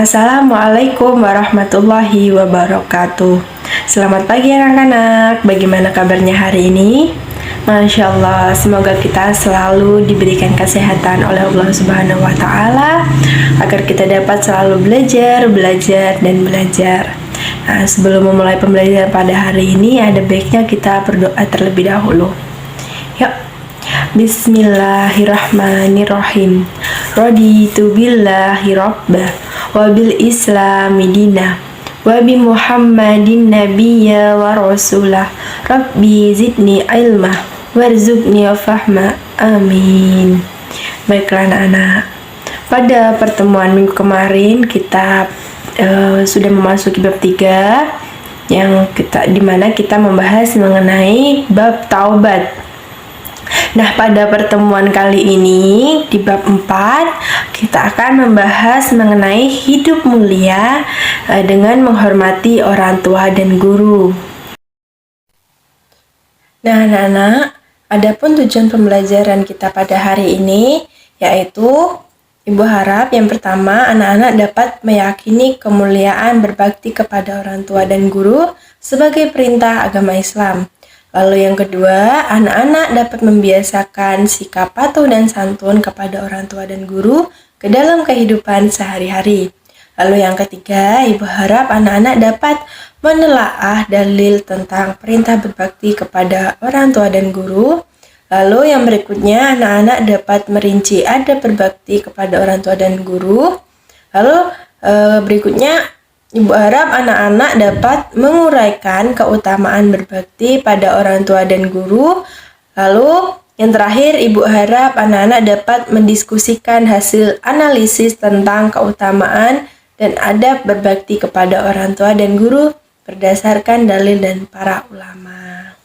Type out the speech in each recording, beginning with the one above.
Assalamualaikum warahmatullahi wabarakatuh. Selamat pagi anak-anak, bagaimana kabarnya hari ini? Masya Allah, semoga kita selalu diberikan kesehatan oleh Allah Subhanahu wa Ta'ala, agar kita dapat selalu belajar, dan belajar. Nah, sebelum memulai pembelajaran pada hari ini, ada baiknya kita berdoa terlebih dahulu. Yuk, Bismillahirrahmanirrahim. Raditu billahi rabbah wa bil islami dinah wa bi Muhammadin nabiyya wa rasulah. Rabbi zidni ilmah warzuqni fahma. Amin. Baiklah anak-anak, pada pertemuan minggu kemarin kita sudah memasuki bab 3 dimana kita membahas mengenai bab taubat. Nah, pada pertemuan kali ini di bab 4 kita akan membahas mengenai hidup mulia dengan menghormati orang tua dan guru. Nah, anak-anak, adapun tujuan pembelajaran kita pada hari ini yaitu Ibu harap yang pertama anak-anak dapat meyakini kemuliaan berbakti kepada orang tua dan guru sebagai perintah agama Islam. Lalu yang kedua, anak-anak dapat membiasakan sikap patuh dan santun kepada orang tua dan guru ke dalam kehidupan sehari-hari. Lalu yang ketiga, Ibu harap anak-anak dapat menelaah dalil tentang perintah berbakti kepada orang tua dan guru. Lalu yang berikutnya, anak-anak dapat merinci adab berbakti kepada orang tua dan guru. Lalu berikutnya, Ibu harap anak-anak dapat menguraikan keutamaan berbakti pada orang tua dan guru. Lalu yang terakhir, Ibu harap anak-anak dapat mendiskusikan hasil analisis tentang keutamaan dan adab berbakti kepada orang tua dan guru berdasarkan dalil dan para ulama.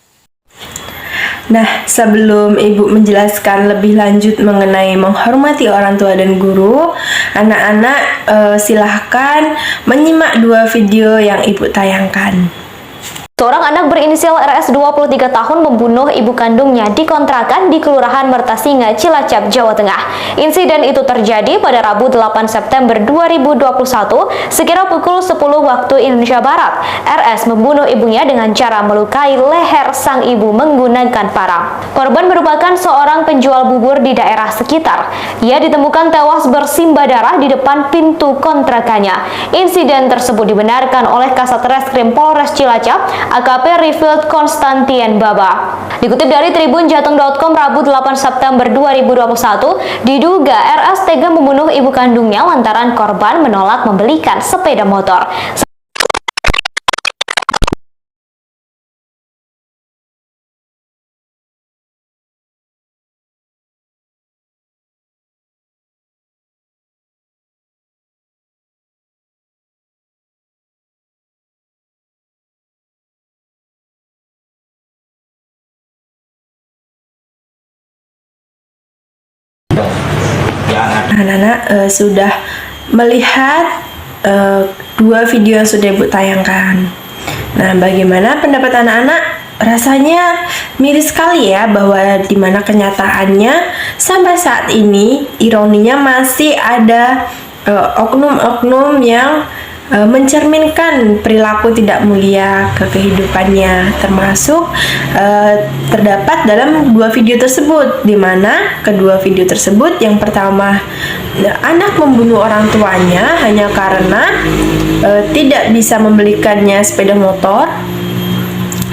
Nah, sebelum Ibu menjelaskan lebih lanjut mengenai menghormati orang tua dan guru, anak-anak silahkan menyimak 2 video yang Ibu tayangkan. Seorang anak berinisial RS 23 tahun membunuh ibu kandungnya di kontrakan di Kelurahan Mertasinga, Cilacap, Jawa Tengah. Insiden itu terjadi pada Rabu 8 September 2021 sekira pukul 10 waktu Indonesia Barat. RS membunuh ibunya dengan cara melukai leher sang ibu menggunakan parang. Korban merupakan seorang penjual bubur di daerah sekitar. Ia ditemukan tewas bersimbah darah di depan pintu kontrakannya. Insiden tersebut dibenarkan oleh Kasat Reskrim Polres Cilacap AKP Rifield Konstantian Baba. Dikutip dari tribunjateng.com Rabu 8 September 2021, diduga RS tega membunuh ibu kandungnya lantaran korban menolak membelikan sepeda motor. Anak-anak sudah melihat 2 video yang sudah Ibu tayangkan. Nah, bagaimana pendapat anak-anak? Rasanya miris sekali ya, bahwa dimana kenyataannya sampai saat ini ironinya masih ada oknum-oknum yang mencerminkan perilaku tidak mulia ke kehidupannya, termasuk terdapat dalam 2 video tersebut, di mana kedua video tersebut, yang pertama anak membunuh orang tuanya hanya karena tidak bisa membelikannya sepeda motor.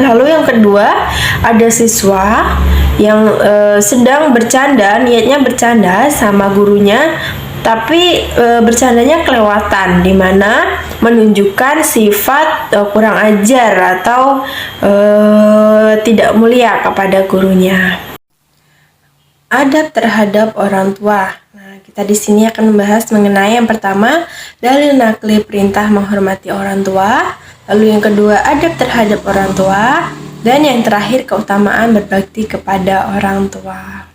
Lalu yang kedua, ada siswa yang sedang bercanda, niatnya bercanda sama gurunya, tapi bercandanya kelewatan, di mana menunjukkan sifat kurang ajar atau tidak mulia kepada gurunya. Adab terhadap orang tua. Nah, kita di sini akan membahas mengenai yang pertama, dalil nakli perintah menghormati orang tua. Lalu yang kedua, adab terhadap orang tua. Dan yang terakhir, keutamaan berbakti kepada orang tua.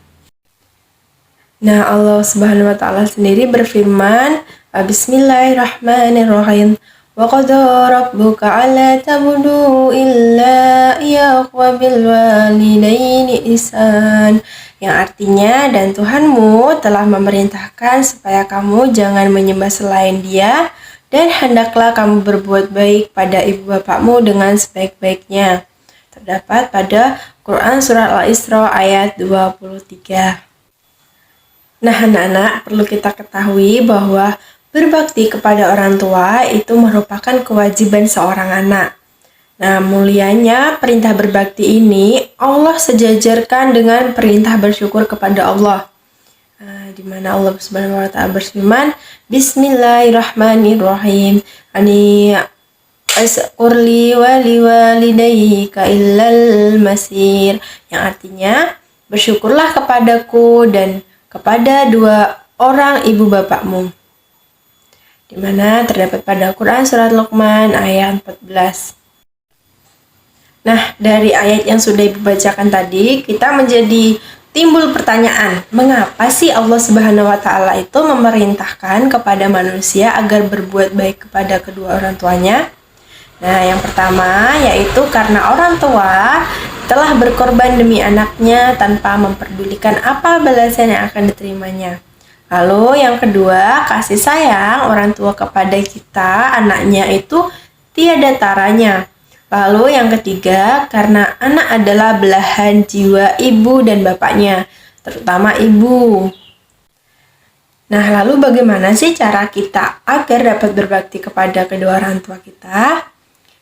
Nah, Allah Subhanahu wa Ta'ala sendiri berfirman, Bismillahirrahmanirrahim. Wa qadha rabbuka alla ta'budu illa iyyahu wa bil walidaini ihsan. Yang artinya, dan Tuhanmu telah memerintahkan supaya kamu jangan menyembah selain Dia dan hendaklah kamu berbuat baik pada ibu bapakmu dengan sebaik-baiknya. Terdapat pada Quran Surat Al-Isra ayat 23. Nah anak-anak, perlu kita ketahui bahwa berbakti kepada orang tua itu merupakan kewajiban seorang anak. Nah, mulianya perintah berbakti ini Allah sejajarkan dengan perintah bersyukur kepada Allah. Di mana Allah Subhanahu wa taala berfirman, Bismillahirrahmanirrahim. Ani asqurli wa liwalidayka illal masir. Yang artinya, bersyukurlah kepadaku dan kepada dua orang ibu bapakmu. Di mana terdapat pada Quran Surat Luqman ayat 14. Nah, dari ayat yang sudah Ibu bacakan tadi, kita menjadi timbul pertanyaan, mengapa sih Allah Subhanahu wa taala itu memerintahkan kepada manusia agar berbuat baik kepada kedua orang tuanya? Nah, yang pertama yaitu karena orang tua telah berkorban demi anaknya tanpa memperdulikan apa balasan yang akan diterimanya. Lalu yang kedua, kasih sayang orang tua kepada kita, anaknya itu tiada taranya. Lalu yang ketiga, karena anak adalah belahan jiwa ibu dan bapaknya, terutama ibu. Nah, lalu bagaimana sih cara kita agar dapat berbakti kepada kedua orang tua kita?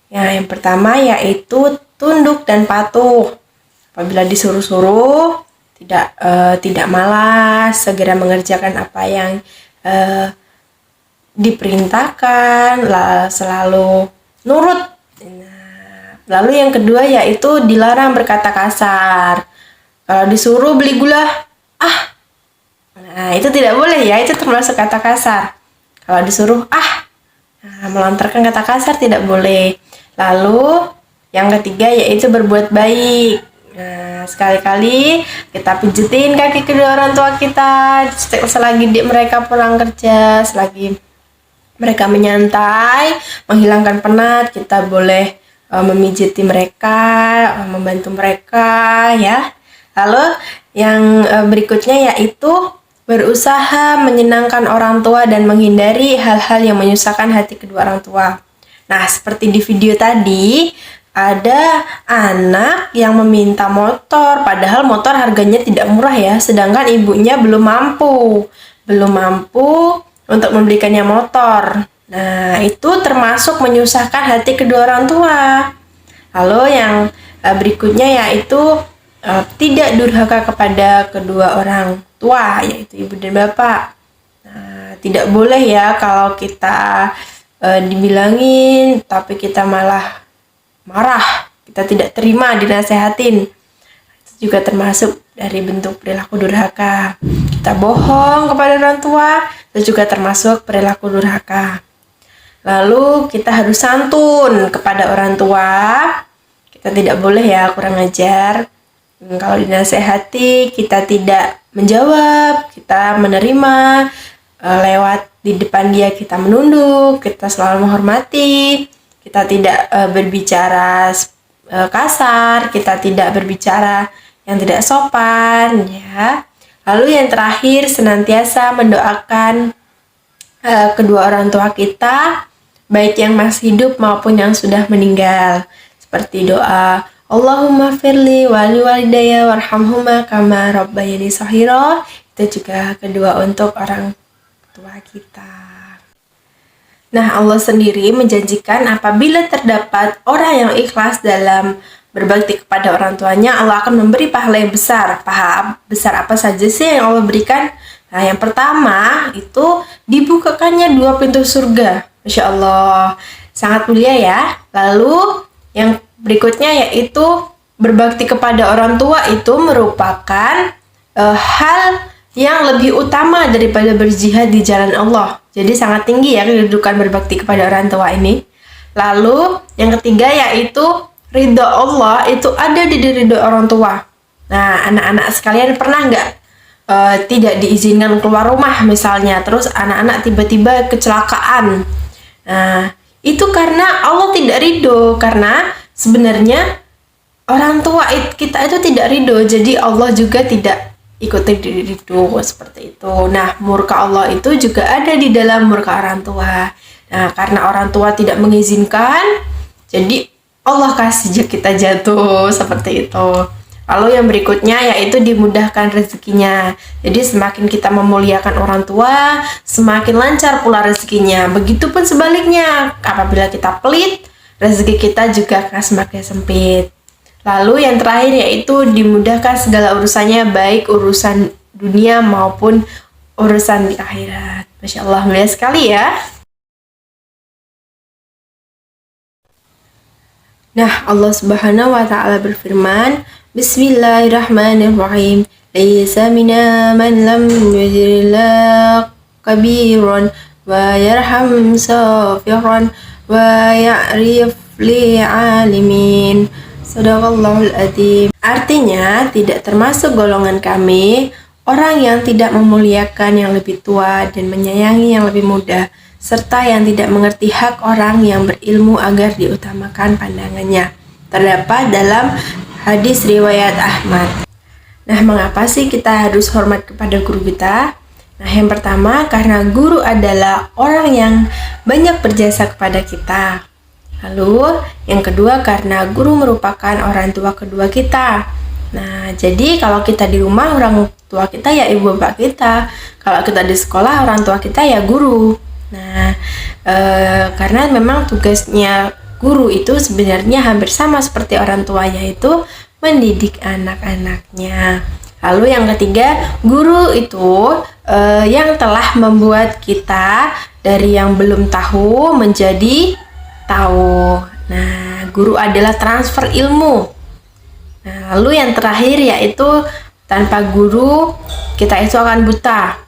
Ya, yang pertama yaitu tunduk dan patuh. Apabila disuruh-suruh, tidak malas, segera mengerjakan apa yang diperintahkan, selalu nurut. Lalu yang kedua yaitu dilarang berkata kasar. Kalau disuruh beli gula, nah itu tidak boleh ya, itu termasuk kata kasar. Kalau disuruh melontarkan kata kasar tidak boleh. Lalu yang ketiga yaitu berbuat baik. Nah, sekali-kali kita pijetin kaki kedua orang tua kita selagi mereka pulang kerja, selagi mereka menyantai, menghilangkan penat, kita boleh memijiti mereka, membantu mereka ya. Lalu yang berikutnya yaitu berusaha menyenangkan orang tua dan menghindari hal-hal yang menyusahkan hati kedua orang tua. Nah, seperti di video tadi, ada anak yang meminta motor, padahal motor harganya tidak murah ya, sedangkan ibunya belum mampu untuk membelikannya motor. Nah, itu termasuk menyusahkan hati kedua orang tua. Lalu yang berikutnya yaitu tidak durhaka kepada kedua orang tua, yaitu ibu dan bapak. Nah, tidak boleh ya kalau kita dibilangin tapi kita malah marah, kita tidak terima dinasehatin. Itu juga termasuk dari bentuk perilaku durhaka. Kita bohong kepada orang tua, itu juga termasuk perilaku durhaka. Lalu kita harus santun kepada orang tua. Kita tidak boleh ya kurang ajar. Kalau dinasehati kita tidak menjawab, kita menerima, lewat di depan dia kita menunduk, kita selalu menghormati, kita tidak berbicara kasar, kita tidak berbicara yang tidak sopan ya. Lalu yang terakhir, senantiasa mendoakan kedua orang tua kita, baik yang masih hidup maupun yang sudah meninggal, seperti doa Allahumma firli wali walidayya warhamhuma kama rabbayani shaghira. Itu juga kedua untuk orang tua kita. Nah, Allah sendiri menjanjikan apabila terdapat orang yang ikhlas dalam berbakti kepada orang tuanya, Allah akan memberi pahala yang besar. Pahala besar apa saja sih yang Allah berikan? Nah, yang pertama itu dibukakannya 2 pintu surga. Masya Allah, sangat mulia ya. Lalu yang berikutnya yaitu berbakti kepada orang tua itu merupakan hal yang lebih utama daripada berjihad di jalan Allah. Jadi sangat tinggi ya kedudukan berbakti kepada orang tua ini. Lalu yang ketiga yaitu ridho Allah itu ada di ridho orang tua. Nah, anak-anak sekalian pernah nggak tidak diizinkan keluar rumah misalnya, terus anak-anak tiba-tiba kecelakaan? Nah, itu karena Allah tidak ridho, karena sebenarnya orang tua kita itu tidak ridho, jadi Allah juga tidak ikut ridho seperti itu. Nah, murka Allah itu juga ada di dalam murka orang tua. Nah, karena orang tua tidak mengizinkan, jadi Allah kasih kita jatuh seperti itu. Lalu yang berikutnya yaitu dimudahkan rezekinya. Jadi semakin kita memuliakan orang tua, semakin lancar pula rezekinya. Begitupun sebaliknya, apabila kita pelit, rezeki kita juga akan semakin sempit. Lalu yang terakhir yaitu dimudahkan segala urusannya, baik urusan dunia maupun urusan di akhirat. Masya Allah, mulia sekali ya. Nah, Allah Subhanahu wa Ta'ala berfirman, Bismillahirrahmanirrahim. Laisa minna man lam yujrillah kabiran wa yarham safiran wa ya'rif li'alimin. Sadaqallahul adzim. Artinya, tidak termasuk golongan kami orang yang tidak memuliakan yang lebih tua dan menyayangi yang lebih muda, serta yang tidak mengerti hak orang yang berilmu agar diutamakan pandangannya. Terdapat dalam hadis riwayat Ahmad. Nah, mengapa sih kita harus hormat kepada guru kita? Nah, yang pertama karena guru adalah orang yang banyak berjasa kepada kita. Lalu, yang kedua karena guru merupakan orang tua kedua kita. Nah, jadi kalau kita di rumah, orang tua kita ya ibu bapak kita. Kalau kita di sekolah, orang tua kita ya guru. Nah, karena memang tugasnya guru itu sebenarnya hampir sama seperti orang tua, yaitu mendidik anak-anaknya. Lalu yang ketiga, guru itu yang telah membuat kita dari yang belum tahu menjadi tahu. Nah, guru adalah transfer ilmu. Nah, lalu yang terakhir yaitu tanpa guru kita itu akan buta.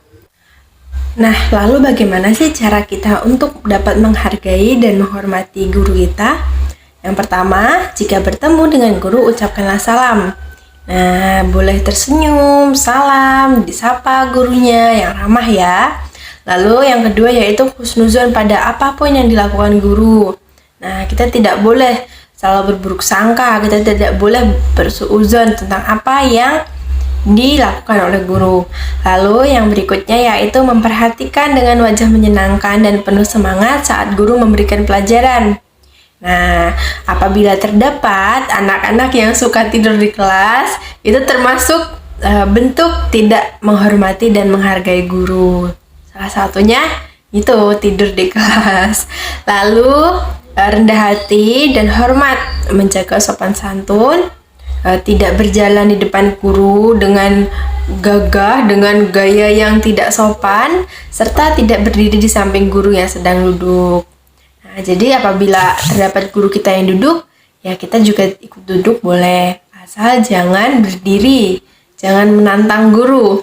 Nah, lalu bagaimana sih cara kita untuk dapat menghargai dan menghormati guru kita? Yang pertama, jika bertemu dengan guru, ucapkanlah salam. Nah, boleh tersenyum, salam, disapa gurunya yang ramah ya. Lalu yang kedua yaitu husnuzon pada apapun yang dilakukan guru. Nah, kita tidak boleh selalu berburuk sangka, kita tidak boleh bersuuzon tentang apa yang dilakukan oleh guru. Lalu yang berikutnya yaitu memperhatikan dengan wajah menyenangkan dan penuh semangat saat guru memberikan pelajaran. Nah, apabila terdapat anak-anak yang suka tidur di kelas, itu termasuk bentuk tidak menghormati dan menghargai guru. Salah satunya itu tidur di kelas. Lalu rendah hati dan hormat, menjaga sopan santun, tidak berjalan di depan guru dengan gagah, dengan gaya yang tidak sopan, serta tidak berdiri di samping guru yang sedang duduk. Nah, jadi apabila terdapat guru kita yang duduk, ya kita juga ikut duduk boleh, asal jangan berdiri, jangan menantang guru.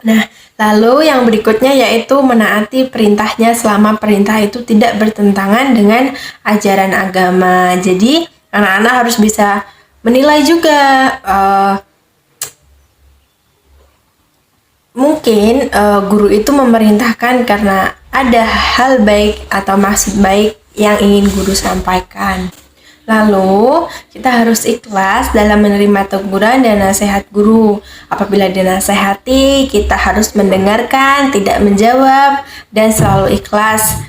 Nah, lalu yang berikutnya yaitu menaati perintahnya selama perintah itu tidak bertentangan dengan ajaran agama. Jadi anak-anak harus bisa menilai juga, mungkin guru itu memerintahkan karena ada hal baik atau maksud baik yang ingin guru sampaikan. Lalu kita harus ikhlas dalam menerima teguran dan nasihat guru. Apabila dinasehati, kita harus mendengarkan, tidak menjawab, dan selalu ikhlas.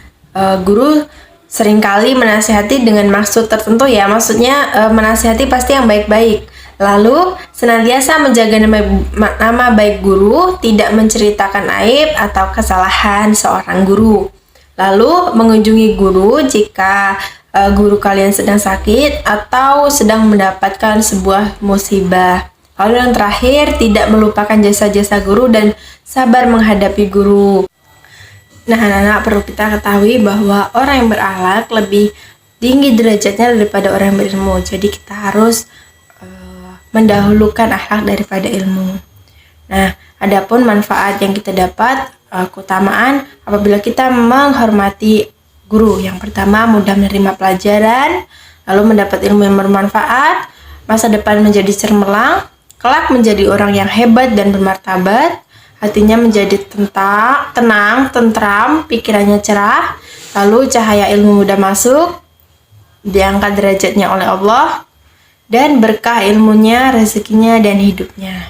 Guru seringkali menasihati dengan maksud tertentu ya, maksudnya menasihati pasti yang baik-baik. Lalu senantiasa menjaga nama baik guru, tidak menceritakan aib atau kesalahan seorang guru. Lalu mengunjungi guru jika guru kalian sedang sakit atau sedang mendapatkan sebuah musibah. Lalu yang terakhir, tidak melupakan jasa-jasa guru dan sabar menghadapi guru. Nah, anak-anak perlu kita ketahui bahwa orang yang berakhlak lebih tinggi derajatnya daripada orang yang berilmu. Jadi kita harus mendahulukan akhlak daripada ilmu. Nah, adapun manfaat yang kita dapat, keutamaan apabila kita menghormati guru. Yang pertama, mudah menerima pelajaran, lalu mendapat ilmu yang bermanfaat, masa depan menjadi cermelang, kelak menjadi orang yang hebat dan bermartabat, hatinya menjadi tenang, tentram, pikirannya cerah, lalu cahaya ilmu mudah masuk, diangkat derajatnya oleh Allah, dan berkah ilmunya, rezekinya, dan hidupnya.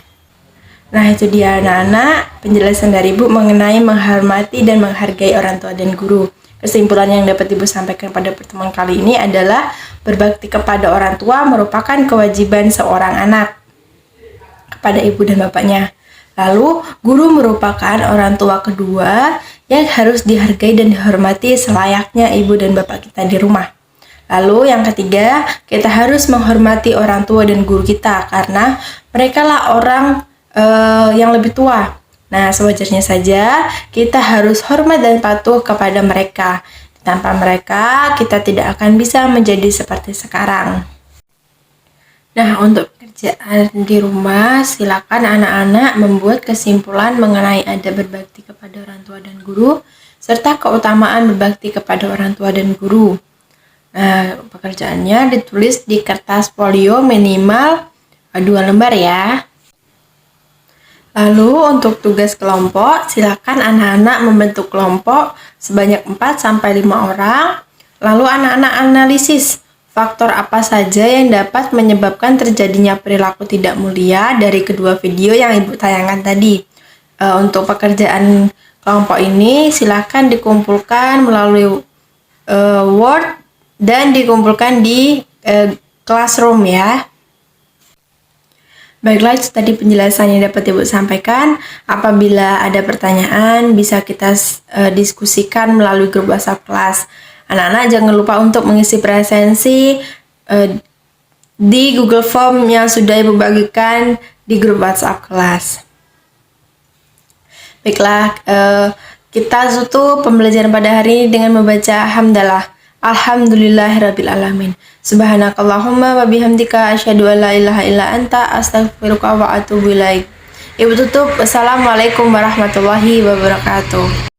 Nah, itu dia anak-anak penjelasan dari Ibu mengenai menghormati dan menghargai orang tua dan guru. Kesimpulan yang dapat Ibu sampaikan pada pertemuan kali ini adalah berbakti kepada orang tua merupakan kewajiban seorang anak kepada ibu dan bapaknya. Lalu, guru merupakan orang tua kedua yang harus dihargai dan dihormati selayaknya ibu dan bapak kita di rumah. Lalu yang ketiga, kita harus menghormati orang tua dan guru kita karena mereka lah orang yang lebih tua. Nah, sewajarnya saja kita harus hormat dan patuh kepada mereka. Tanpa mereka, kita tidak akan bisa menjadi seperti sekarang. Nah, untuk pekerjaan di rumah, silakan anak-anak membuat kesimpulan mengenai adab berbakti kepada orang tua dan guru, serta keutamaan berbakti kepada orang tua dan guru. Nah, pekerjaannya ditulis di kertas folio minimal 2 lembar ya. Lalu untuk tugas kelompok, silakan anak-anak membentuk kelompok sebanyak 4-5 orang. Lalu anak-anak analisis faktor apa saja yang dapat menyebabkan terjadinya perilaku tidak mulia dari kedua video yang Ibu tayangkan tadi. Untuk pekerjaan kelompok ini silakan dikumpulkan melalui Word dan dikumpulkan di Classroom ya. Baiklah, itu tadi penjelasan yang dapat Ibu sampaikan. Apabila ada pertanyaan, bisa kita diskusikan melalui grup WhatsApp kelas. Anak-anak jangan lupa untuk mengisi presensi di Google Form yang sudah Ibu bagikan di grup WhatsApp kelas. Baiklah, kita tutup pembelajaran pada hari ini dengan membaca hamdalah. Alhamdulillahirrabbilalamin. Subhanakallahumma wa bihamdika asyhadu an la ilaha illa anta astaghfiruka wa atubu ilaik. Ibu tutup. Wassalamualaikum warahmatullahi wabarakatuh.